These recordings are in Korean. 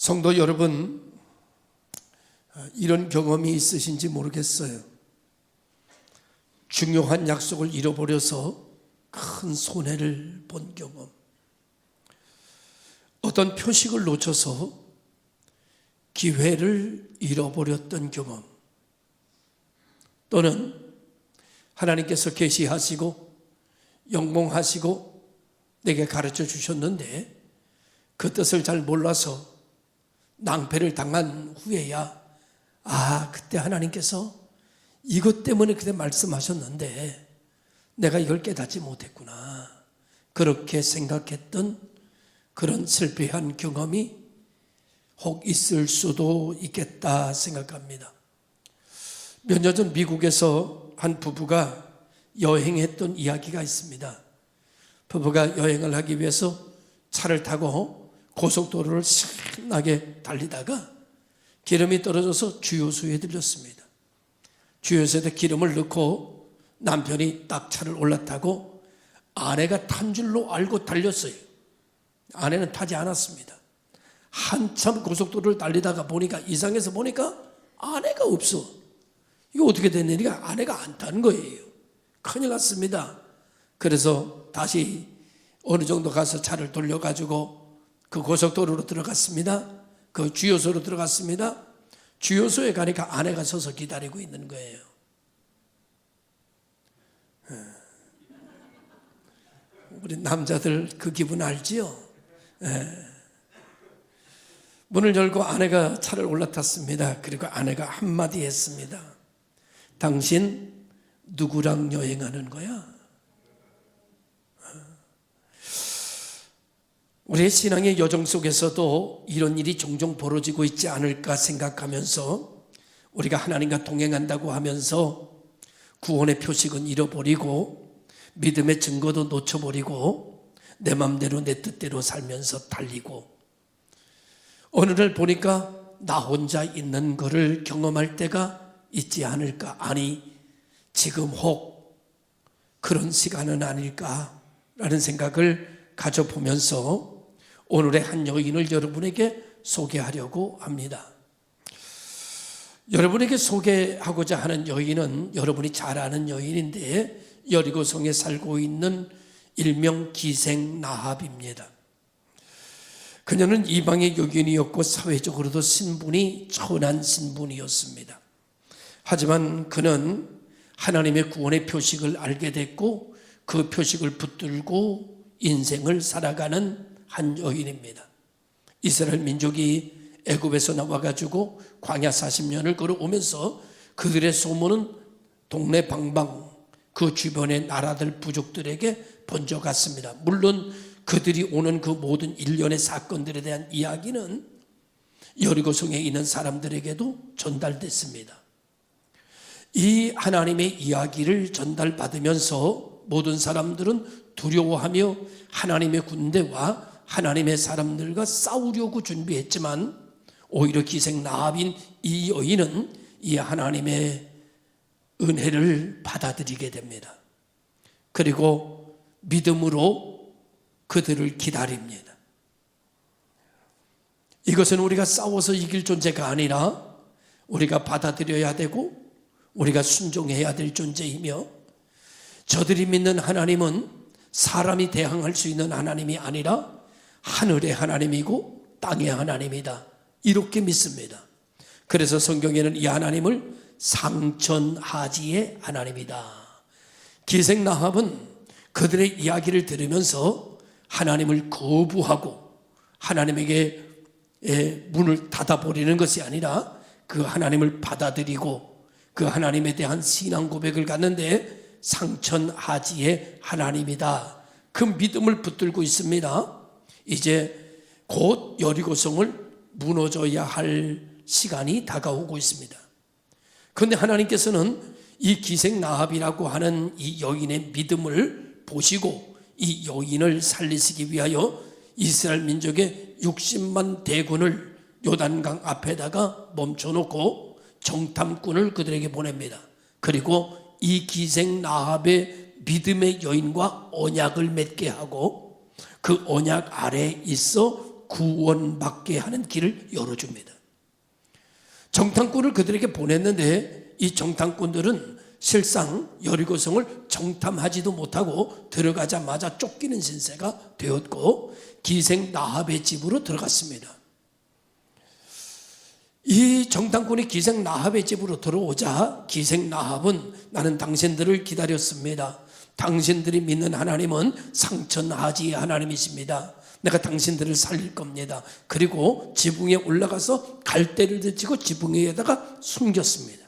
성도 여러분, 이런 경험이 있으신지 모르겠어요. 중요한 약속을 잃어버려서 큰 손해를 본 경험, 어떤 표식을 놓쳐서 기회를 잃어버렸던 경험, 또는 하나님께서 계시하시고 영몽하시고 내게 가르쳐 주셨는데 그 뜻을 잘 몰라서 낭패를 당한 후에야 그때 하나님께서 이것 때문에 그때 말씀하셨는데 내가 이걸 깨닫지 못했구나, 그렇게 생각했던 그런 실패한 경험이 혹 있을 수도 있겠다 생각합니다. 몇 년 전 미국에서 한 부부가 여행했던 이야기가 있습니다. 부부가 여행을 하기 위해서 차를 타고 고속도로를 신나게 달리다가 기름이 떨어져서 주유소에 들렸습니다. 주유소에 기름을 넣고 남편이 딱 차를 올라타고 아내가 탄 줄로 알고 달렸어요. 아내는 타지 않았습니다. 한참 고속도로를 달리다가 보니까 이상해서 보니까 아내가 없어. 이거 어떻게 된 일이야? 아내가 안 탄 거예요. 큰일 났습니다. 그래서 다시 어느 정도 가서 차를 돌려가지고 그 고속도로로 들어갔습니다. 그 주유소로 들어갔습니다. 주유소에 가니까 아내가 서서 기다리고 있는 거예요. 우리 남자들 그 기분 알지요? 문을 열고 아내가 차를 올라탔습니다. 그리고 아내가 한마디 했습니다. 당신 누구랑 여행하는 거야? 우리의 신앙의 여정 속에서도 이런 일이 종종 벌어지고 있지 않을까 생각하면서 우리가 하나님과 동행한다고 하면서 구원의 표식은 잃어버리고 믿음의 증거도 놓쳐버리고 내 맘대로 내 뜻대로 살면서 달리고 어느 날 보니까 나 혼자 있는 것을 경험할 때가 있지 않을까, 아니 지금 혹 그런 시간은 아닐까라는 생각을 가져보면서 오늘의 한 여인을 여러분에게 소개하려고 합니다. 여러분에게 소개하고자 하는 여인은 여러분이 잘 아는 여인인데 여리고성에 살고 있는 일명 기생 라합입니다. 그녀는 이방의 여인이었고 사회적으로도 신분이 천한 신분이었습니다. 하지만 그는 하나님의 구원의 표식을 알게 됐고 그 표식을 붙들고 인생을 살아가는 한 여인입니다. 이스라엘 민족이 애굽에서 나와가지고 광야 40년을 걸어오면서 그들의 소문은 동네 방방 그 주변의 나라들 부족들에게 번져갔습니다. 물론 그들이 오는 그 모든 일련의 사건들에 대한 이야기는 여리고성에 있는 사람들에게도 전달됐습니다. 이 하나님의 이야기를 전달받으면서 모든 사람들은 두려워하며 하나님의 군대와 하나님의 사람들과 싸우려고 준비했지만 오히려 기생 라합인 이 여인은 이 하나님의 은혜를 받아들이게 됩니다. 그리고 믿음으로 그들을 기다립니다. 이것은 우리가 싸워서 이길 존재가 아니라 우리가 받아들여야 되고 우리가 순종해야 될 존재이며 저들이 믿는 하나님은 사람이 대항할 수 있는 하나님이 아니라 하늘의 하나님이고 땅의 하나님이다, 이렇게 믿습니다. 그래서 성경에는 이 하나님을 상천하지의 하나님이다. 기생 라합은 그들의 이야기를 들으면서 하나님을 거부하고 하나님에게 문을 닫아버리는 것이 아니라 그 하나님을 받아들이고 그 하나님에 대한 신앙 고백을 갖는데 상천하지의 하나님이다, 그 믿음을 붙들고 있습니다. 이제 곧 여리고성을 무너져야 할 시간이 다가오고 있습니다. 그런데 하나님께서는 이 기생 라합이라고 하는 이 여인의 믿음을 보시고 이 여인을 살리시기 위하여 이스라엘 민족의 60만 대군을 요단강 앞에다가 멈춰놓고 정탐꾼을 그들에게 보냅니다. 그리고 이 기생 라합의 믿음의 여인과 언약을 맺게 하고 그 언약 아래에 있어 구원받게 하는 길을 열어줍니다. 정탐꾼을 그들에게 보냈는데 이 정탐꾼들은 실상 여리고성을 정탐하지도 못하고 들어가자마자 쫓기는 신세가 되었고 기생 라합의 집으로 들어갔습니다. 이 정탐꾼이 기생 라합의 집으로 들어오자 기생 라합은 나는 당신들을 기다렸습니다. 당신들이 믿는 하나님은 상천하지의 하나님이십니다. 내가 당신들을 살릴 겁니다. 그리고 지붕에 올라가서 갈대를 들치고 지붕 위에다가 숨겼습니다.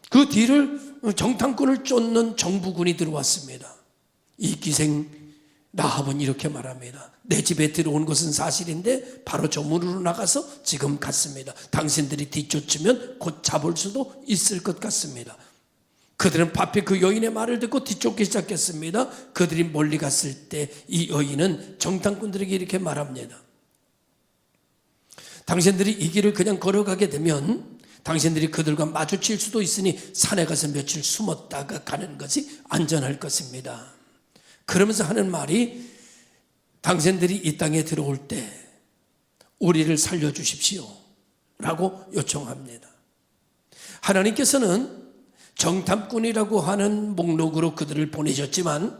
그 뒤를 정탐꾼을 쫓는 정부군이 들어왔습니다. 이 기생 라합은 이렇게 말합니다. 내 집에 들어온 것은 사실인데 바로 저 문으로 나가서 지금 갔습니다. 당신들이 뒤쫓으면 곧 잡을 수도 있을 것 같습니다. 그들은 바삐 그 여인의 말을 듣고 뒤쫓기 시작했습니다. 그들이 멀리 갔을 때 이 여인은 정탐꾼들에게 이렇게 말합니다. 당신들이 이 길을 그냥 걸어가게 되면 당신들이 그들과 마주칠 수도 있으니 산에 가서 며칠 숨었다가 가는 것이 안전할 것입니다. 그러면서 하는 말이 당신들이 이 땅에 들어올 때 우리를 살려주십시오 라고 요청합니다. 하나님께서는 정탐꾼이라고 하는 목록으로 그들을 보내셨지만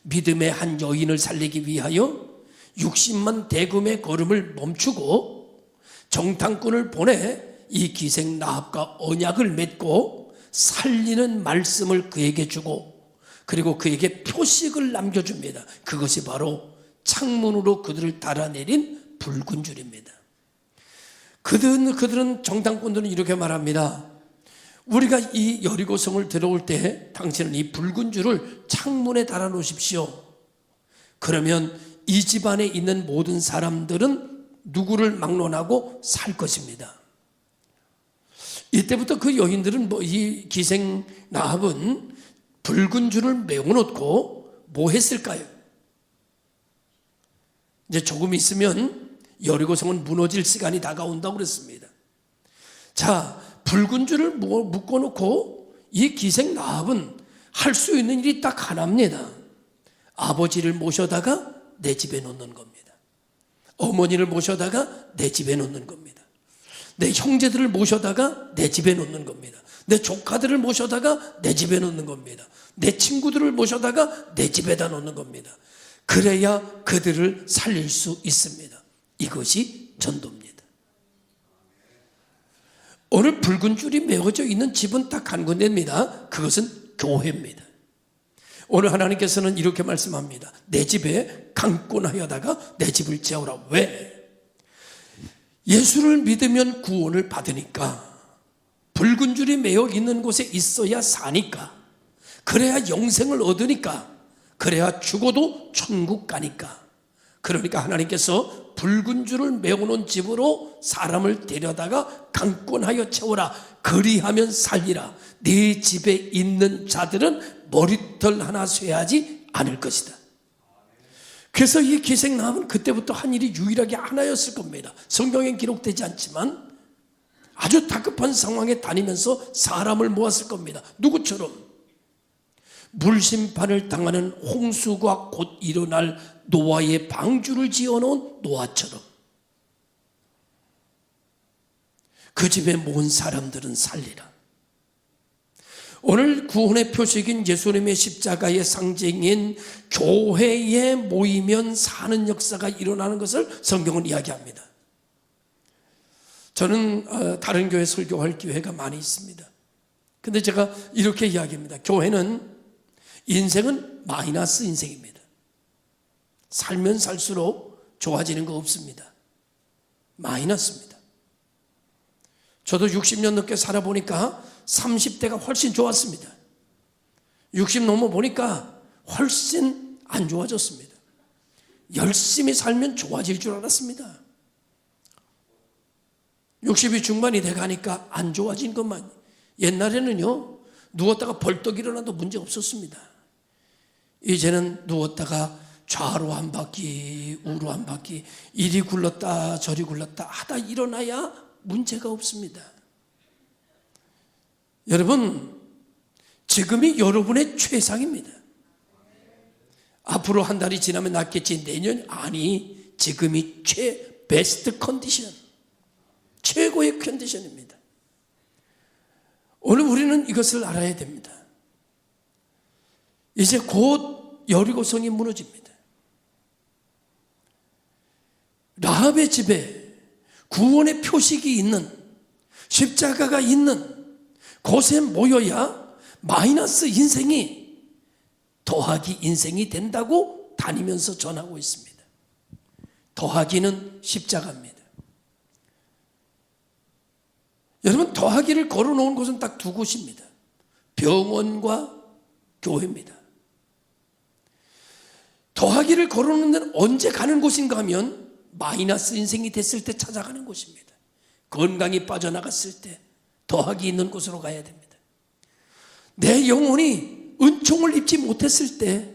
믿음의 한 여인을 살리기 위하여 60만 대금의 걸음을 멈추고 정탐꾼을 보내 이 기생 라합과 언약을 맺고 살리는 말씀을 그에게 주고 그리고 그에게 표식을 남겨줍니다. 그것이 바로 창문으로 그들을 달아내린 붉은 줄입니다. 그들은 정탐꾼들은 이렇게 말합니다. 우리가 이 여리고성을 들어올 때 당신은 이 붉은 줄을 창문에 달아 놓으십시오. 그러면 이 집안에 있는 모든 사람들은 누구를 막론하고 살 것입니다. 이때부터 그 여인들은 이 기생 라합은 붉은 줄을 메워놓고 뭐 했을까요? 이제 조금 있으면 여리고성은 무너질 시간이 다가온다고 그랬습니다. 자, 붉은 줄을 묶어놓고 이 기생 라합은 할 수 있는 일이 딱 하나입니다. 아버지를 모셔다가 내 집에 놓는 겁니다. 어머니를 모셔다가 내 집에 놓는 겁니다. 내 형제들을 모셔다가 내 집에 놓는 겁니다. 내 조카들을 모셔다가 내 집에 놓는 겁니다. 내 친구들을 모셔다가 내 집에다 놓는 겁니다. 그래야 그들을 살릴 수 있습니다. 이것이 전도입니다. 오늘 붉은 줄이 메워져 있는 집은 딱 한 군데입니다. 그것은 교회입니다. 오늘 하나님께서는 이렇게 말씀합니다. 내 집에 강권하여다가 내 집을 재우라. 왜? 예수를 믿으면 구원을 받으니까, 붉은 줄이 메어 있는 곳에 있어야 사니까, 그래야 영생을 얻으니까, 그래야 죽어도 천국 가니까. 그러니까 하나님께서 붉은 줄을 메어놓은 집으로 사람을 데려다가 강권하여 채워라. 그리하면 살리라. 네 집에 있는 자들은 머리털 하나 쇠하지 않을 것이다. 그래서 이 기생남은 그때부터 한 일이 유일하게 하나였을 겁니다. 성경엔 기록되지 않지만 아주 다급한 상황에 다니면서 사람을 모았을 겁니다. 누구처럼? 물심판을 당하는 홍수가 곧 일어날 노아의 방주를 지어놓은 노아처럼 그 집에 모은 사람들은 살리라. 오늘 구원의 표식인 예수님의 십자가의 상징인 교회에 모이면 사는 역사가 일어나는 것을 성경은 이야기합니다. 저는 다른 교회 설교할 기회가 많이 있습니다. 근데 제가 이렇게 이야기합니다. 인생은 마이너스 인생입니다. 살면 살수록 좋아지는 거 없습니다. 마이너스입니다. 저도 60년 넘게 살아보니까 30대가 훨씬 좋았습니다. 60 넘어 보니까 훨씬 안 좋아졌습니다. 열심히 살면 좋아질 줄 알았습니다. 60이 중반이 돼가니까 안 좋아진 것만. 옛날에는요, 누웠다가 벌떡 일어나도 문제 없었습니다. 이제는 누웠다가 좌로 한 바퀴, 우로 한 바퀴, 이리 굴렀다 저리 굴렀다 하다 일어나야 문제가 없습니다. 여러분, 지금이 여러분의 최상입니다. 앞으로 한 달이 지나면 낫겠지, 내년? 아니, 지금이 베스트 컨디션, 최고의 컨디션입니다. 오늘 우리는 이것을 알아야 됩니다. 이제 곧 여리고성이 무너집니다. 라합의 집에 구원의 표식이 있는, 십자가가 있는 곳에 모여야 마이너스 인생이 더하기 인생이 된다고 다니면서 전하고 있습니다. 더하기는 십자가입니다. 여러분, 더하기를 걸어놓은 곳은 딱 두 곳입니다. 병원과 교회입니다. 더하기를 걸어놓는 데는 언제 가는 곳인가 하면 마이너스 인생이 됐을 때 찾아가는 곳입니다. 건강이 빠져나갔을 때 더하기 있는 곳으로 가야 됩니다. 내 영혼이 은총을 입지 못했을 때,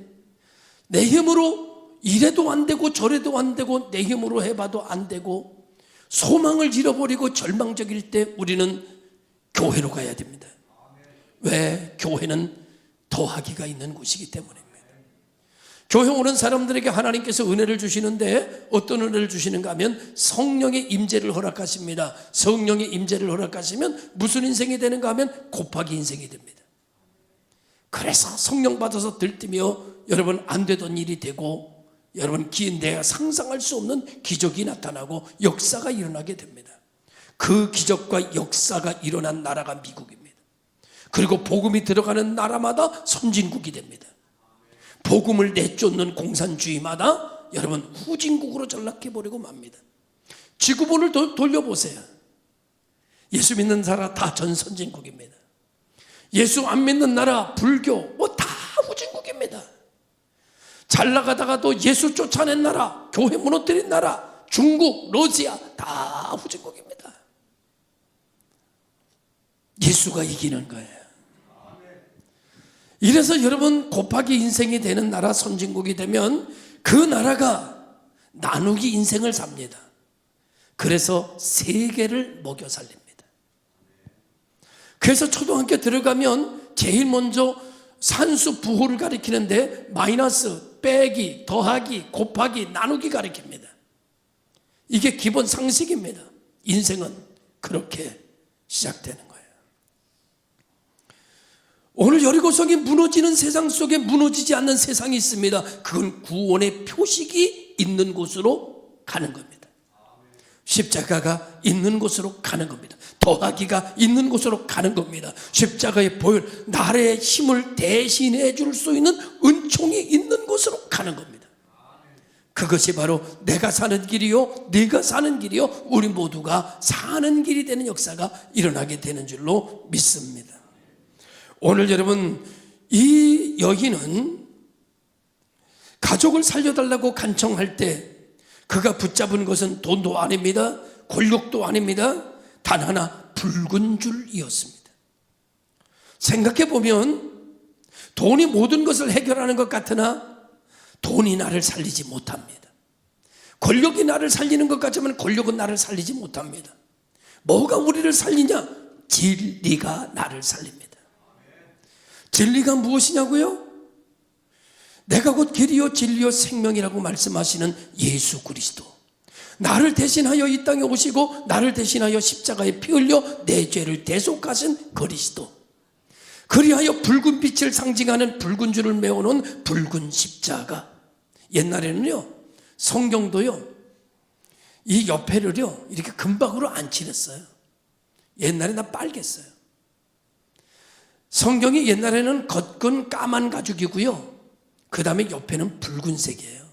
내 힘으로 이래도 안 되고 저래도 안 되고 내 힘으로 해봐도 안 되고 소망을 잃어버리고 절망적일 때 우리는 교회로 가야 됩니다. 왜? 교회는 더하기가 있는 곳이기 때문입니다. 교회 오는 사람들에게 하나님께서 은혜를 주시는데 어떤 은혜를 주시는가 하면 성령의 임재를 허락하십니다. 성령의 임재를 허락하시면 무슨 인생이 되는가 하면 곱하기 인생이 됩니다. 그래서 성령 받아서 들뜨며 여러분 안 되던 일이 되고, 여러분 내가 상상할 수 없는 기적이 나타나고 역사가 일어나게 됩니다. 그 기적과 역사가 일어난 나라가 미국입니다. 그리고 복음이 들어가는 나라마다 선진국이 됩니다. 복음을 내쫓는 공산주의마다 여러분 후진국으로 전락해버리고 맙니다. 지구본을 돌려보세요. 예수 믿는 나라 다 전선진국입니다. 예수 안 믿는 나라, 불교 다 후진국입니다. 잘 나가다가도 예수 쫓아낸 나라, 교회 무너뜨린 나라, 중국, 러시아 다 후진국입니다. 예수가 이기는 거예요. 이래서 여러분 곱하기 인생이 되는 나라, 선진국이 되면 그 나라가 나누기 인생을 삽니다. 그래서 세계를 먹여 살립니다. 그래서 초등학교 들어가면 제일 먼저 산수 부호를 가리키는데 마이너스, 빼기, 더하기, 곱하기, 나누기 가리킵니다. 이게 기본 상식입니다. 인생은 그렇게 시작되는 거예요. 오늘 여리고성이 무너지는 세상 속에 무너지지 않는 세상이 있습니다. 그건 구원의 표식이 있는 곳으로 가는 겁니다. 십자가가 있는 곳으로 가는 겁니다. 더하기가 있는 곳으로 가는 겁니다. 십자가의 보혈, 나의 힘을 대신해 줄 수 있는 은총이 있는 곳으로 가는 겁니다. 그것이 바로 내가 사는 길이요, 네가 사는 길이요, 우리 모두가 사는 길이 되는 역사가 일어나게 되는 줄로 믿습니다. 오늘 여러분, 이 여인은 가족을 살려달라고 간청할 때 그가 붙잡은 것은 돈도 아닙니다. 권력도 아닙니다. 단 하나, 붉은 줄이었습니다. 생각해보면 돈이 모든 것을 해결하는 것 같으나 돈이 나를 살리지 못합니다. 권력이 나를 살리는 것 같지만 권력은 나를 살리지 못합니다. 뭐가 우리를 살리냐? 진리가 나를 살립니다. 진리가 무엇이냐고요? 내가 곧 길이요 진리요 생명이라고 말씀하시는 예수 그리스도, 나를 대신하여 이 땅에 오시고 나를 대신하여 십자가에 피 흘려 내 죄를 대속하신 그리스도, 그리하여 붉은 빛을 상징하는 붉은 줄을 메워놓은 붉은 십자가. 옛날에는요 성경도요 이 옆에를요 이렇게 금박으로 안 칠했어요. 옛날에 나 빨갰어요. 성경이 옛날에는 겉은 까만 가죽이고요, 그 다음에 옆에는 붉은색이에요.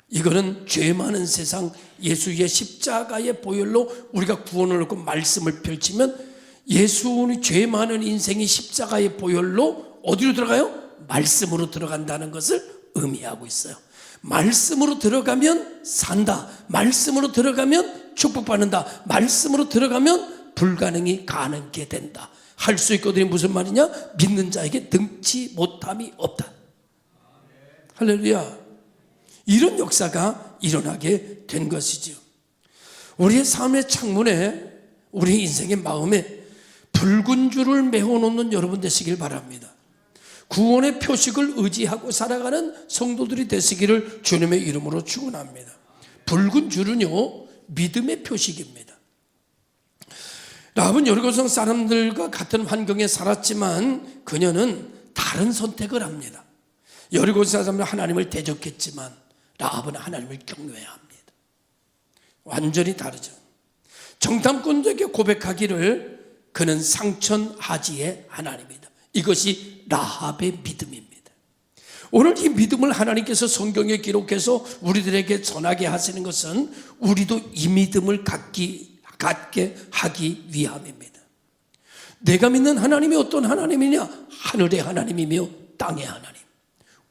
이거는 죄 많은 세상 예수의 십자가의 보혈로 우리가 구원을 얻고 말씀을 펼치면 예수의 죄 많은 인생이 십자가의 보혈로 어디로 들어가요? 말씀으로 들어간다는 것을 의미하고 있어요. 말씀으로 들어가면 산다, 말씀으로 들어가면 축복받는다, 말씀으로 들어가면 불가능이 가능하게 된다. 할 수 있거든요. 무슨 말이냐? 믿는 자에게 능치 못함이 없다. 할렐루야. 이런 역사가 일어나게 된 것이죠. 우리의 삶의 창문에, 우리 인생의 마음에 붉은 줄을 메워놓는 여러분 되시길 바랍니다. 구원의 표식을 의지하고 살아가는 성도들이 되시기를 주님의 이름으로 축원합니다. 붉은 줄은요, 믿음의 표식입니다. 라합은 여리고성 사람들과 같은 환경에 살았지만 그녀는 다른 선택을 합니다. 여리고 사람은 하나님을 대적했지만 라합은 하나님을 경외해야 합니다. 완전히 다르죠. 정탐꾼들에게 고백하기를 그는 상천하지의 하나님이다. 이것이 라합의 믿음입니다. 오늘 이 믿음을 하나님께서 성경에 기록해서 우리들에게 전하게 하시는 것은 우리도 이 믿음을 갖게 하기 위함입니다. 내가 믿는 하나님이 어떤 하나님이냐? 하늘의 하나님이며 땅의 하나님,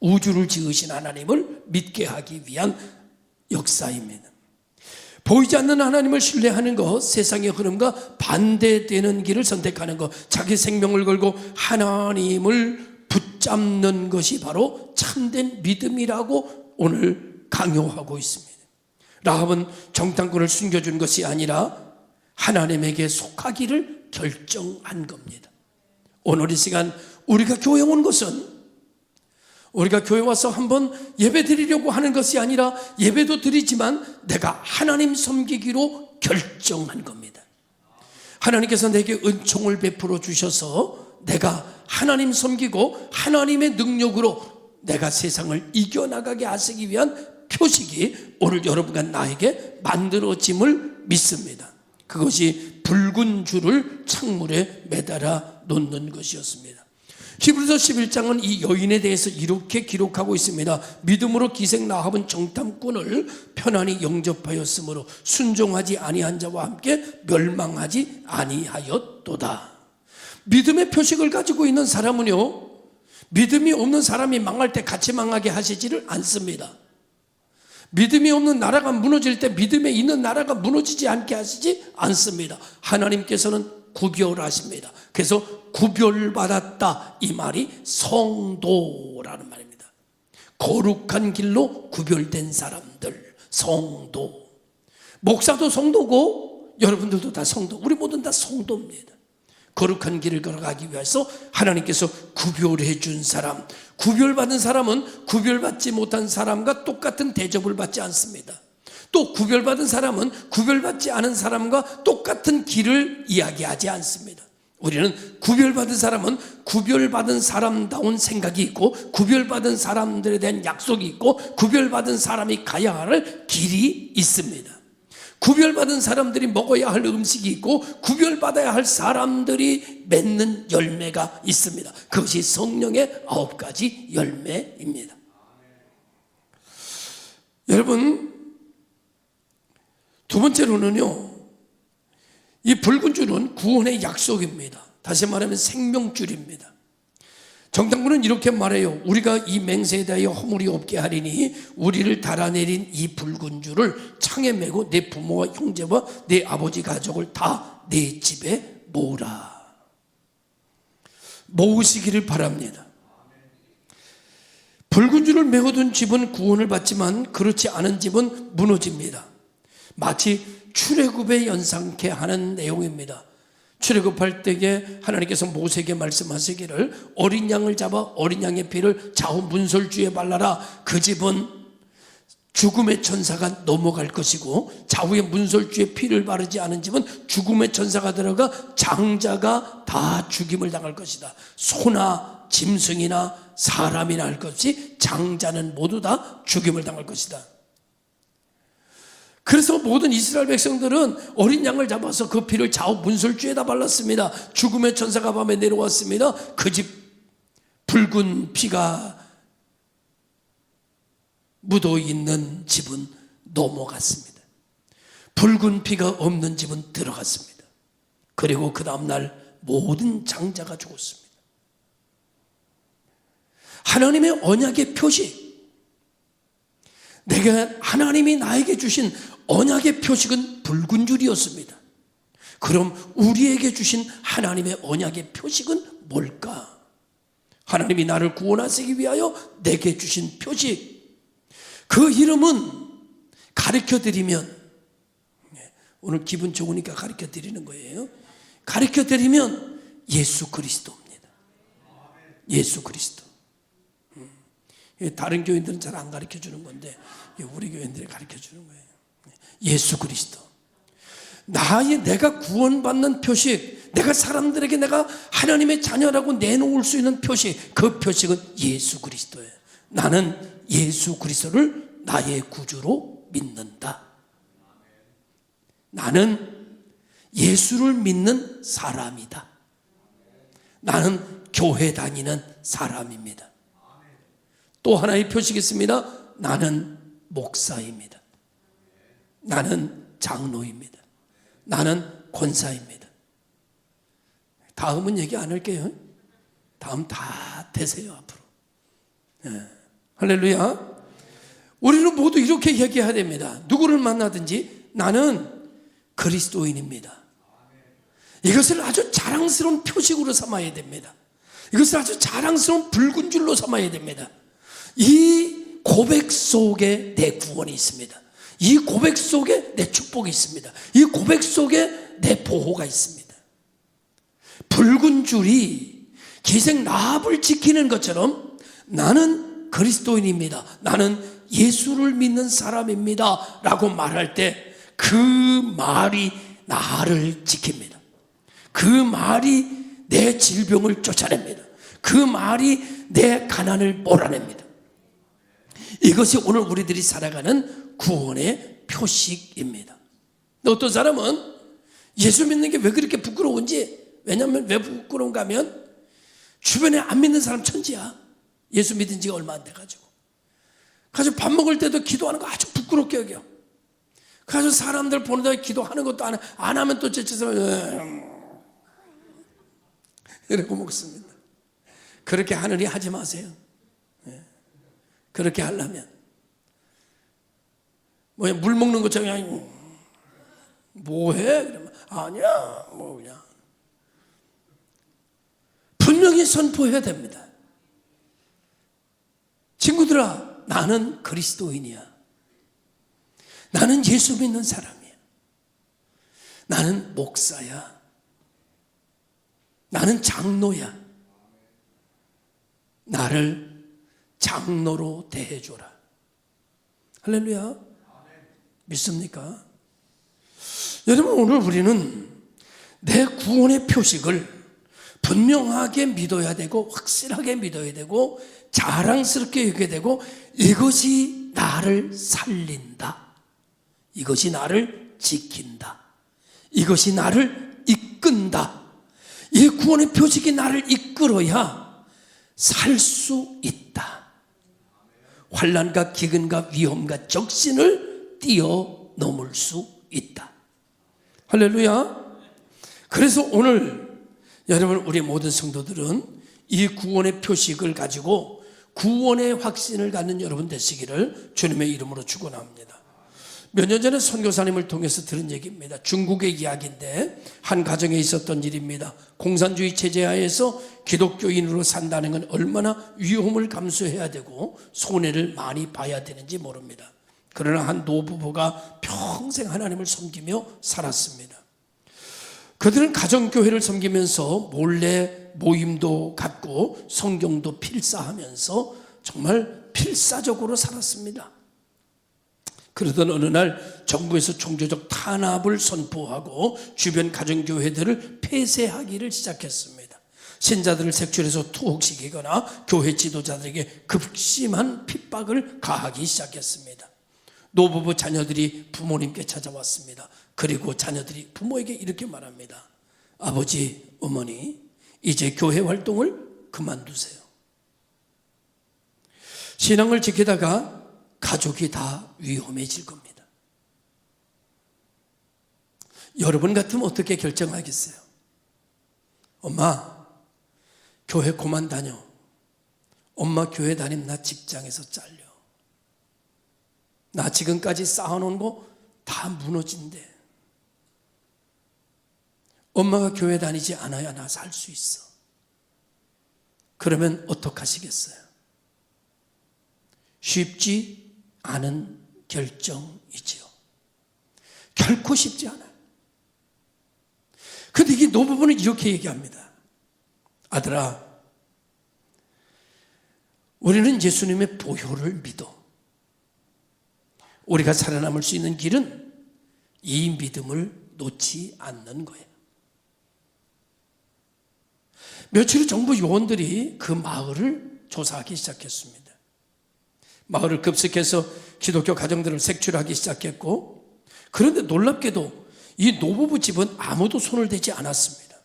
우주를 지으신 하나님을 믿게 하기 위한 역사입니다. 보이지 않는 하나님을 신뢰하는 것, 세상의 흐름과 반대되는 길을 선택하는 것, 자기 생명을 걸고 하나님을 붙잡는 것이 바로 참된 믿음이라고 오늘 강요하고 있습니다. 라합은 정탐꾼을 숨겨준 것이 아니라 하나님에게 속하기를 결정한 겁니다. 오늘 이 시간 우리가 교회 온 것은 우리가 교회 와서 한번 예배 드리려고 하는 것이 아니라 예배도 드리지만 내가 하나님 섬기기로 결정한 겁니다. 하나님께서 내게 은총을 베풀어 주셔서 내가 하나님 섬기고 하나님의 능력으로 내가 세상을 이겨나가게 하시기 위한 표식이 오늘 여러분과 나에게 만들어짐을 믿습니다. 그것이 붉은 줄을 창문에 매달아 놓는 것이었습니다. 히브리서 11장은 이 여인에 대해서 이렇게 기록하고 있습니다. 믿음으로 기생 라합은 정탐꾼을 편안히 영접하였으므로 순종하지 아니한 자와 함께 멸망하지 아니하였도다. 믿음의 표식을 가지고 있는 사람은요, 믿음이 없는 사람이 망할 때 같이 망하게 하시지를 않습니다. 믿음이 없는 나라가 무너질 때 믿음에 있는 나라가 무너지지 않게 하시지 않습니다. 하나님께서는 구별하십니다. 그래서 구별받았다, 이 말이 성도라는 말입니다. 거룩한 길로 구별된 사람들, 성도. 목사도 성도고 여러분들도 다 성도, 우리 모두는 다 성도입니다. 거룩한 길을 걸어가기 위해서 하나님께서 구별해 준 사람, 구별받은 사람은 구별받지 못한 사람과 똑같은 대접을 받지 않습니다. 또 구별받은 사람은 구별받지 않은 사람과 똑같은 길을 이야기하지 않습니다. 우리는 구별받은 사람은 구별받은 사람다운 생각이 있고 구별받은 사람들에 대한 약속이 있고 구별받은 사람이 가야 할 길이 있습니다. 구별받은 사람들이 먹어야 할 음식이 있고 구별받아야 할 사람들이 맺는 열매가 있습니다. 그것이 성령의 9가지 열매입니다. 여러분, 두 번째로는요, 이 붉은 줄은 구원의 약속입니다. 다시 말하면 생명줄입니다. 정탐꾼은 이렇게 말해요. 우리가 이 맹세에 대하여 허물이 없게 하리니 우리를 달아내린 이 붉은 줄을 창에 메고 내 부모와 형제와 내 아버지 가족을 다 내 집에 모으라. 모으시기를 바랍니다. 붉은 줄을 메어둔 집은 구원을 받지만 그렇지 않은 집은 무너집니다. 마치 출애굽에 연상케 하는 내용입니다. 출애굽할 때에 하나님께서 모세에게 말씀하시기를 어린 양을 잡아 어린 양의 피를 좌우 문설주에 발라라. 그 집은 죽음의 천사가 넘어갈 것이고 좌우의 문설주에 피를 바르지 않은 집은 죽음의 천사가 들어가 장자가 다 죽임을 당할 것이다. 소나 짐승이나 사람이나 할 것 없이 장자는 모두 다 죽임을 당할 것이다. 그래서 모든 이스라엘 백성들은 어린 양을 잡아서 그 피를 좌우 문설주에다 발랐습니다. 죽음의 천사가 밤에 내려왔습니다. 그 집 붉은 피가 묻어있는 집은 넘어갔습니다. 붉은 피가 없는 집은 들어갔습니다. 그리고 그 다음날 모든 장자가 죽었습니다. 하나님의 언약의 표식, 내가 하나님이 나에게 주신 언약의 표식은 붉은 줄이었습니다. 그럼 우리에게 주신 하나님의 언약의 표식은 뭘까? 하나님이 나를 구원하시기 위하여 내게 주신 표식, 그 이름은 가르쳐드리면, 오늘 기분 좋으니까 가르쳐드리는 거예요. 가르쳐드리면 예수 그리스도입니다. 예수 그리스도. 다른 교인들은 잘 안 가르쳐 주는 건데 우리 교인들이 가르쳐 주는 거예요. 예수 그리스도. 내가 구원받는 표식, 내가 사람들에게 내가 하나님의 자녀라고 내놓을 수 있는 표식, 그 표식은 예수 그리스도예요. 나는 예수 그리스도를 나의 구주로 믿는다. 나는 예수를 믿는 사람이다. 나는 교회 다니는 사람입니다. 또 하나의 표식이 있습니다. 나는 목사입니다. 나는 장로입니다. 나는 권사입니다. 다음은 얘기 안 할게요. 다음 다 되세요 앞으로. 네. 할렐루야. 우리는 모두 이렇게 얘기해야 됩니다. 누구를 만나든지 나는 그리스도인입니다. 이것을 아주 자랑스러운 표식으로 삼아야 됩니다. 이것을 아주 자랑스러운 붉은 줄로 삼아야 됩니다. 이 고백 속에 내 구원이 있습니다. 이 고백 속에 내 축복이 있습니다. 이 고백 속에 내 보호가 있습니다. 붉은 줄이 기생 라합을 지키는 것처럼 나는 그리스도인입니다. 나는 예수를 믿는 사람입니다. 라고 말할 때 그 말이 나를 지킵니다. 그 말이 내 질병을 쫓아냅니다. 그 말이 내 가난을 몰아냅니다. 이것이 오늘 우리들이 살아가는 구원의 표식입니다. 어떤 사람은 예수 믿는 게 왜 그렇게 부끄러운지, 왜냐하면 왜 부끄러운가 하면 주변에 안 믿는 사람 천지야. 예수 믿은 지가 얼마 안 돼가지고. 그래서 밥 먹을 때도 기도하는 거 아주 부끄럽게 여겨. 그래서 사람들 보는데 기도하는 것도 안 하면 또 째쳐서 이러고 먹습니다. 그렇게 하느니 하지 마세요. 그렇게 하려면 물 먹는 것처럼 뭐해? 그러면 아니야 뭐 그냥 분명히 선포해야 됩니다. 친구들아, 나는 그리스도인이야. 나는 예수 믿는 사람이야. 나는 목사야. 나는 장로야. 나를 장로로 대해줘라. 할렐루야. 믿습니까? 여러분, 오늘 우리는 내 구원의 표식을 분명하게 믿어야 되고 확실하게 믿어야 되고 자랑스럽게 여겨야 되고, 이것이 나를 살린다. 이것이 나를 지킨다. 이것이 나를 이끈다. 이 구원의 표식이 나를 이끌어야 살 수 있다. 환난과 기근과 위험과 적신을 뛰어넘을 수 있다. 할렐루야. 그래서 오늘 여러분, 우리 모든 성도들은 이 구원의 표식을 가지고 구원의 확신을 갖는 여러분 되시기를 주님의 이름으로 축원합니다. 몇 년 전에 선교사님을 통해서 들은 얘기입니다. 중국의 이야기인데 한 가정에 있었던 일입니다. 공산주의 체제하에서 기독교인으로 산다는 건 얼마나 위험을 감수해야 되고 손해를 많이 봐야 되는지 모릅니다. 그러나 한 노부부가 평생 하나님을 섬기며 살았습니다. 그들은 가정교회를 섬기면서 몰래 모임도 갖고 성경도 필사하면서 정말 필사적으로 살았습니다. 그러던 어느 날 정부에서 종교적 탄압을 선포하고 주변 가정교회들을 폐쇄하기를 시작했습니다. 신자들을 색출해서 투옥시키거나 교회 지도자들에게 극심한 핍박을 가하기 시작했습니다. 노부부 자녀들이 부모님께 찾아왔습니다. 그리고 자녀들이 부모에게 이렇게 말합니다. 아버지, 어머니, 이제 교회 활동을 그만두세요. 신앙을 지키다가 가족이 다 위험해질 겁니다. 여러분 같으면 어떻게 결정하겠어요? 엄마, 교회 그만 다녀. 엄마 교회 다니면 나 직장에서 잘려. 나 지금까지 쌓아놓은 거 다 무너진대. 엄마가 교회 다니지 않아야 나 살 수 있어. 그러면 어떡하시겠어요? 쉽지 않은 결정이지요. 결코 쉽지 않아요. 그런데 이 노부부는 이렇게 얘기합니다. 아들아, 우리는 예수님의 보혈을 믿어. 우리가 살아남을 수 있는 길은 이 믿음을 놓지 않는 거예요. 며칠 후 정부 요원들이 그 마을을 조사하기 시작했습니다. 마을을 급습해서 기독교 가정들을 색출하기 시작했고, 그런데 놀랍게도 이 노부부 집은 아무도 손을 대지 않았습니다.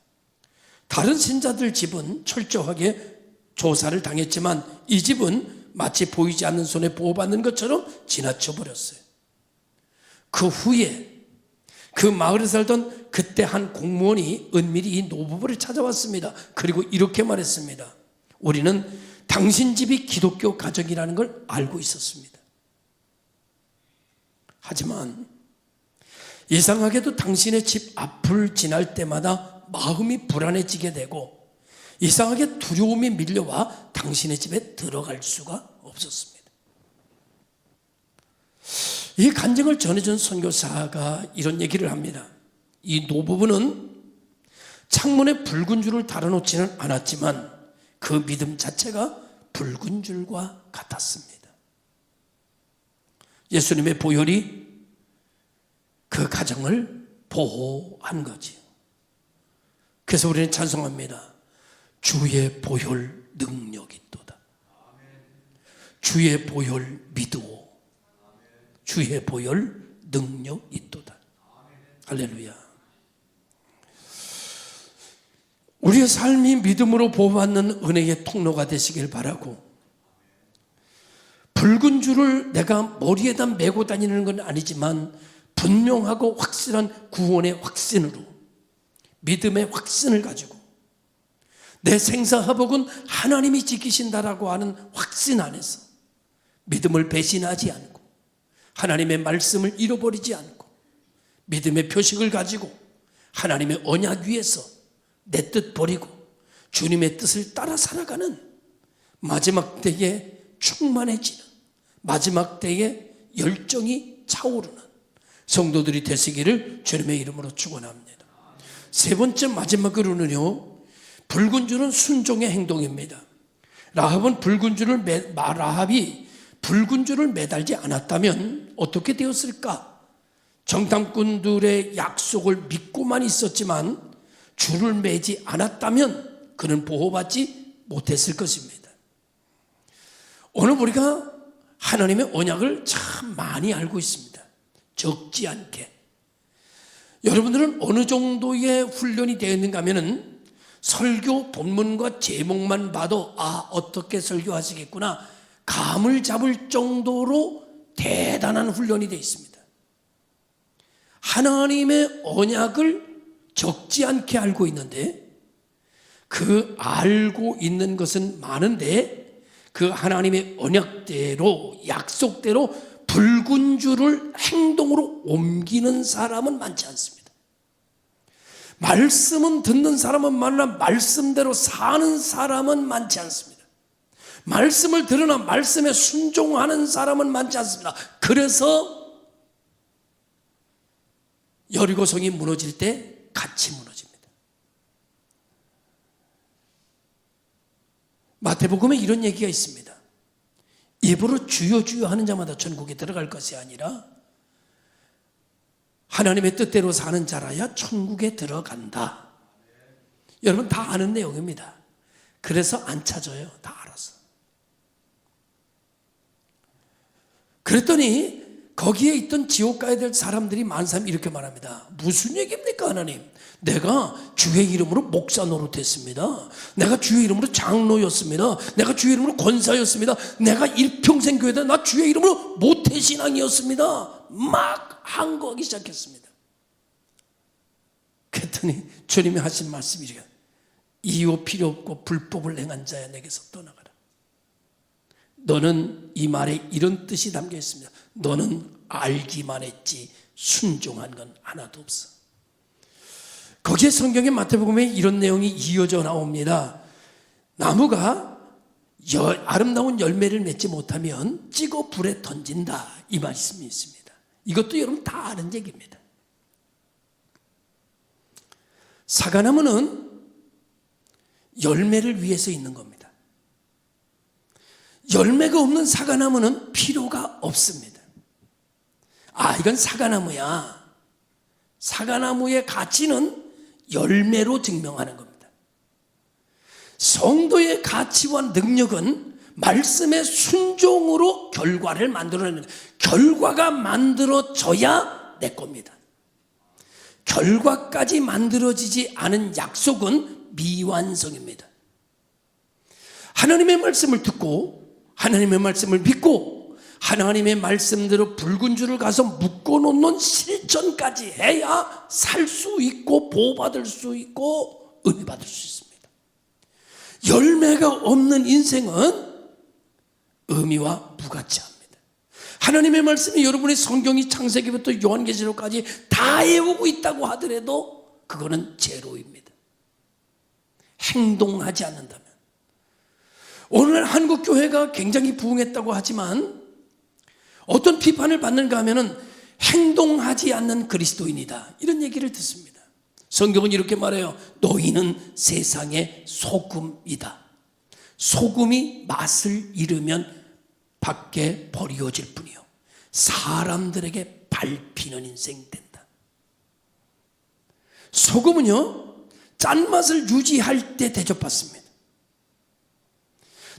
다른 신자들 집은 철저하게 조사를 당했지만 이 집은 마치 보이지 않는 손에 보호받는 것처럼 지나쳐 버렸어요. 그 후에 그 마을에 살던 그때 한 공무원이 은밀히 이 노부부를 찾아왔습니다. 그리고 이렇게 말했습니다. 우리는 당신 집이 기독교 가정이라는 걸 알고 있었습니다. 하지만 이상하게도 당신의 집 앞을 지날 때마다 마음이 불안해지게 되고 이상하게 두려움이 밀려와 당신의 집에 들어갈 수가 없었습니다. 이 간증을 전해준 선교사가 이런 얘기를 합니다. 이 노부부는 창문에 붉은 줄을 달아놓지는 않았지만 그 믿음 자체가 붉은 줄과 같았습니다. 예수님의 보혈이 그 가정을 보호한 거지요. 그래서 우리는 찬송합니다. 주의 보혈 능력이 있도다. 주의 보혈 믿으오. 주의 보혈 능력 있도다. 할렐루야. 우리의 삶이 믿음으로 보호받는 은혜의 통로가 되시길 바라고, 붉은 줄을 내가 머리에다 메고 다니는 건 아니지만 분명하고 확실한 구원의 확신으로, 믿음의 확신을 가지고 내 생사화복은 하나님이 지키신다라고 하는 확신 안에서 믿음을 배신하지 않고 하나님의 말씀을 잃어버리지 않고 믿음의 표식을 가지고 하나님의 언약 위에서 내 뜻 버리고 주님의 뜻을 따라 살아가는 마지막 때에 충만해지는, 마지막 때에 열정이 차오르는 성도들이 되시기를 주님의 이름으로 축원합니다. 세 번째 마지막으로는요, 붉은 줄은 순종의 행동입니다. 라합이 붉은 줄을 매달지 않았다면 어떻게 되었을까? 정탐꾼들의 약속을 믿고만 있었지만 줄을 매지 않았다면 그는 보호받지 못했을 것입니다. 오늘 우리가 하나님의 언약을 참 많이 알고 있습니다. 적지 않게. 여러분들은 어느 정도의 훈련이 되어 있는가 하면은 설교 본문과 제목만 봐도 어떻게 설교하시겠구나 감을 잡을 정도로 대단한 훈련이 되어 있습니다. 하나님의 언약을 적지 않게 알고 있는데 그 알고 있는 것은 많은데 그 하나님의 언약대로, 약속대로 붉은 줄을 행동으로 옮기는 사람은 많지 않습니다. 말씀은 듣는 사람은 많으나 말씀대로 사는 사람은 많지 않습니다. 말씀을 들으나 말씀에 순종하는 사람은 많지 않습니다. 그래서 여리고성이 무너질 때 같이 무너집니다. 마태복음에 이런 얘기가 있습니다. 입으로 주여 주여 하는 자마다 천국에 들어갈 것이 아니라 하나님의 뜻대로 사는 자라야 천국에 들어간다. 여러분 다 아는 내용입니다. 그래서 안 찾아요. 다 알아서. 그랬더니 거기에 있던 지옥 가야 될 사람들이 많은 사람이 이렇게 말합니다. 무슨 얘기입니까 하나님? 내가 주의 이름으로 목사 노릇했습니다. 내가 주의 이름으로 장로였습니다. 내가 주의 이름으로 권사였습니다. 내가 일평생 교회다 나 주의 이름으로 모태신앙이었습니다. 막 항거하기 시작했습니다. 그랬더니 주님이 하신 말씀이 이래요. 이유 필요 없고 불법을 행한 자야 내게서 떠나가라. 너는 이 말에 이런 뜻이 담겨 있습니다. 너는 알기만 했지 순종한 건 하나도 없어. 거기에 성경의 마태복음에 이런 내용이 이어져 나옵니다. 나무가 아름다운 열매를 맺지 못하면 찍어 불에 던진다. 이 말씀이 있습니다. 이것도 여러분 다 아는 얘기입니다. 사과나무는 열매를 위해서 있는 겁니다. 열매가 없는 사과나무는 필요가 없습니다. 아, 이건 사과나무야. 사과나무의 가치는 열매로 증명하는 겁니다. 성도의 가치와 능력은 말씀의 순종으로 결과를 만들어내는 거예요. 결과가 만들어져야 내 겁니다. 결과까지 만들어지지 않은 약속은 미완성입니다. 하나님의 말씀을 듣고 하나님의 말씀을 믿고 하나님의 말씀대로 붉은 줄을 가서 묶어놓는 실천까지 해야 살 수 있고 보호받을 수 있고 은혜받을 수 있습니다. 열매가 없는 인생은 의미와 무가치합니다. 하나님의 말씀이 여러분의 성경이 창세기부터 요한계시록까지 다 외우고 있다고 하더라도 그거는 제로입니다. 행동하지 않는다면. 오늘 한국 교회가 굉장히 부흥했다고 하지만 어떤 비판을 받는가 하면은 행동하지 않는 그리스도인이다, 이런 얘기를 듣습니다. 성경은 이렇게 말해요. 너희는 세상의 소금이다. 소금이 맛을 잃으면 밖에 버려질 뿐이요 사람들에게 밟히는 인생 된다. 소금은요 짠맛을 유지할 때 대접받습니다.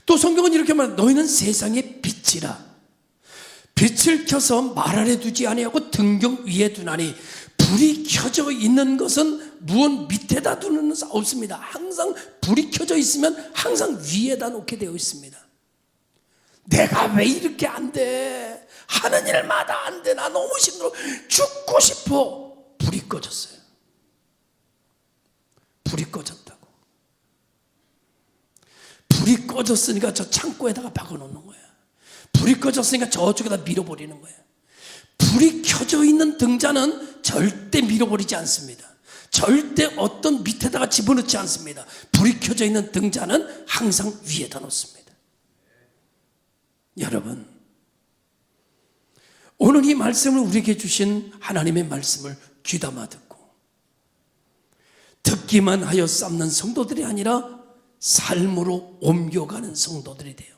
또 성경은 이렇게 말해요. 너희는 세상의 빛이라. 빛을 켜서 말 아래 두지 아니하고 등경 위에 두나니 불이 켜져 있는 것은 무언 밑에다 두는 것은 없습니다. 항상 불이 켜져 있으면 항상 위에다 놓게 되어 있습니다. 내가 왜 이렇게 안 돼? 하는 일마다 안 돼. 나 너무 힘들어. 죽고 싶어. 불이 꺼졌어요. 불이 꺼졌다고. 불이 꺼졌으니까 저 창고에다가 박아놓는 거야. 불이 꺼졌으니까 저쪽에다 밀어버리는 거야. 불이 켜져 있는 등잔은 절대 밀어버리지 않습니다. 절대 어떤 밑에다가 집어넣지 않습니다. 불이 켜져 있는 등잔은 항상 위에다 놓습니다. 여러분, 오늘 이 말씀을 우리에게 주신 하나님의 말씀을 귀담아 듣고 듣기만 하여 쌓는 성도들이 아니라 삶으로 옮겨가는 성도들이 돼요.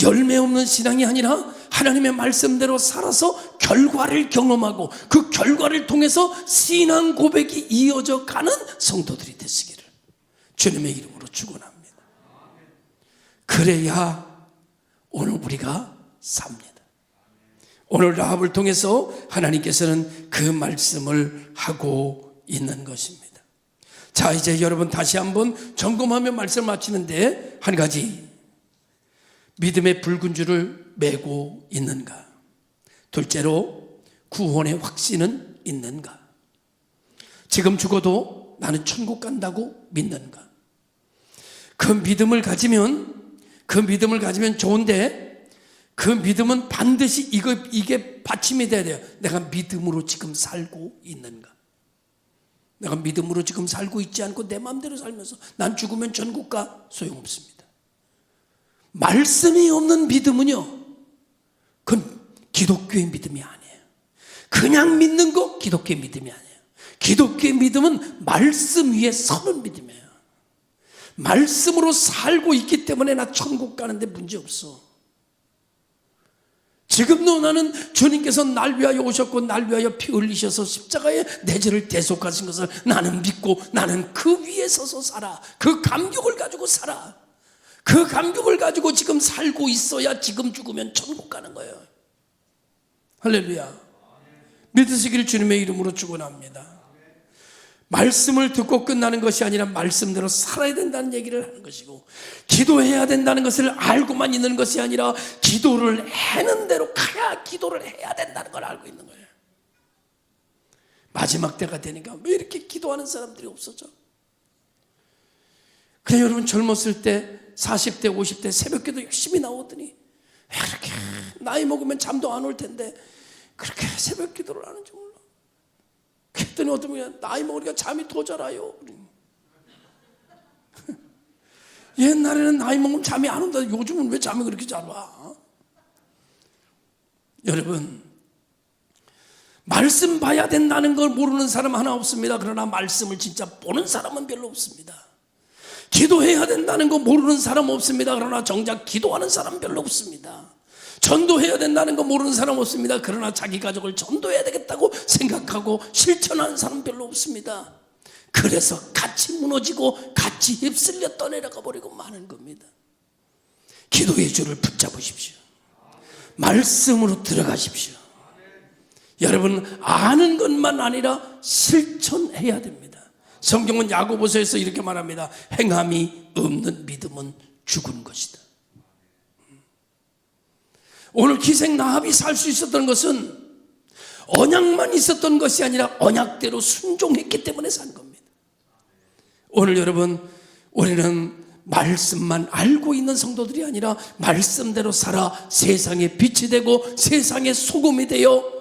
열매 없는 신앙이 아니라 하나님의 말씀대로 살아서 결과를 경험하고 그 결과를 통해서 신앙 고백이 이어져 가는 성도들이 되시기를 주님의 이름으로 축원합니다. 그래야 오늘 우리가 삽니다. 오늘 라합을 통해서 하나님께서는 그 말씀을 하고 있는 것입니다. 자, 이제 여러분 다시 한번 점검하며 말씀을 마치는데 한 가지, 믿음의 붉은 줄을 메고 있는가? 둘째로, 구원의 확신은 있는가? 지금 죽어도 나는 천국 간다고 믿는가? 그 믿음을 가지면 좋은데 그 믿음은 반드시 이게 받침이 돼야 돼요. 내가 믿음으로 지금 살고 있는가? 내가 믿음으로 지금 살고 있지 않고 내 마음대로 살면서 난 죽으면 천국 가? 소용없습니다. 말씀이 없는 믿음은요, 그건 기독교의 믿음이 아니에요. 그냥 믿는 거 기독교의 믿음이 아니에요. 기독교의 믿음은 말씀 위에 서는 믿음이에요. 말씀으로 살고 있기 때문에 나 천국 가는데 문제 없어. 지금도 나는 주님께서 날 위하여 오셨고 날 위하여 피 흘리셔서 십자가에 내 죄를 대속하신 것을 나는 믿고 나는 그 위에 서서 살아. 그 감격을 가지고 살아. 그 감격을 가지고 지금 살고 있어야 지금 죽으면 천국 가는 거예요. 할렐루야. 믿으시길 주님의 이름으로 축원합니다. 말씀을 듣고 끝나는 것이 아니라 말씀대로 살아야 된다는 얘기를 하는 것이고, 기도해야 된다는 것을 알고만 있는 것이 아니라 기도를 하는 대로 가야 기도를 해야 된다는 걸 알고 있는 거예요. 마지막 때가 되니까 왜 이렇게 기도하는 사람들이 없어져? 그냥 여러분 젊었을 때 40대 50대 새벽기도 열심히 나오더니 왜 그렇게 나이 먹으면 잠도 안 올 텐데 그렇게 새벽기도를 하는지 몰라. 그랬더니 어떤 분이 나이 먹으니까 잠이 더 잘 와요. 옛날에는 나이 먹으면 잠이 안 온다. 요즘은 왜 잠이 그렇게 잘 와? 여러분, 말씀 봐야 된다는 걸 모르는 사람 하나 없습니다. 그러나 말씀을 진짜 보는 사람은 별로 없습니다. 기도해야 된다는 거 모르는 사람 없습니다. 그러나 정작 기도하는 사람 별로 없습니다. 전도해야 된다는 거 모르는 사람 없습니다. 그러나 자기 가족을 전도해야 되겠다고 생각하고 실천하는 사람 별로 없습니다. 그래서 같이 무너지고 같이 휩쓸려 떠내려가 버리고 마는 겁니다. 기도의 줄을 붙잡으십시오. 말씀으로 들어가십시오. 여러분, 아는 것만 아니라 실천해야 됩니다. 성경은 야고보서에서 이렇게 말합니다. 행함이 없는 믿음은 죽은 것이다. 오늘 기생 라합이 살 수 있었던 것은 언약만 있었던 것이 아니라 언약대로 순종했기 때문에 산 겁니다. 오늘 여러분, 우리는 말씀만 알고 있는 성도들이 아니라 말씀대로 살아 세상의 빛이 되고 세상의 소금이 되어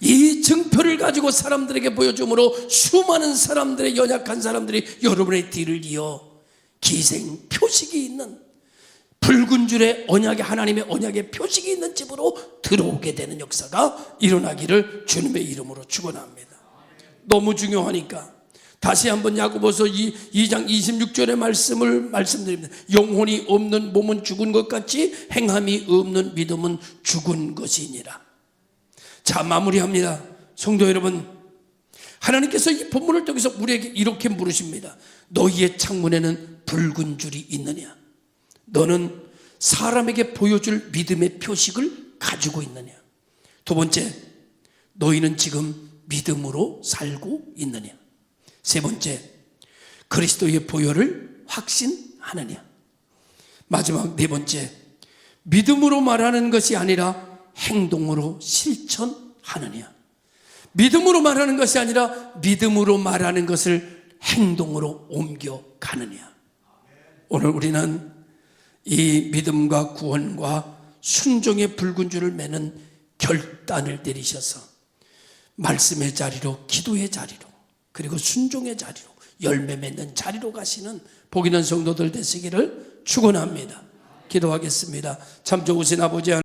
이 증표를 가지고 사람들에게 보여줌으로 수많은 사람들의, 연약한 사람들이 여러분의 뒤를 이어 기생 표식이 있는 붉은 줄에 언약의, 하나님의 언약의 표식이 있는 집으로 들어오게 되는 역사가 일어나기를 주님의 이름으로 축원합니다. 너무 중요하니까 다시 한번 야고보서 2장 26절의 말씀을 말씀드립니다. 영혼이 없는 몸은 죽은 것 같이 행함이 없는 믿음은 죽은 것이니라. 자, 마무리합니다. 성도 여러분, 하나님께서 이 본문을 통해서 우리에게 이렇게 물으십니다. 너희의 창문에는 붉은 줄이 있느냐? 너는 사람에게 보여줄 믿음의 표식을 가지고 있느냐? 두 번째, 너희는 지금 믿음으로 살고 있느냐? 세 번째, 그리스도의 보혈을 확신하느냐? 마지막 네 번째, 믿음으로 말하는 것이 아니라 행동으로 실천하느냐? 믿음으로 말하는 것이 아니라 믿음으로 말하는 것을 행동으로 옮겨가느냐? 오늘 우리는 이 믿음과 구원과 순종의 붉은 줄을 매는 결단을 내리셔서 말씀의 자리로, 기도의 자리로, 그리고 순종의 자리로, 열매 맺는 자리로 가시는 복 있는 성도들 되시기를 축원합니다. 기도하겠습니다. 참 좋으신 아버지 하나님,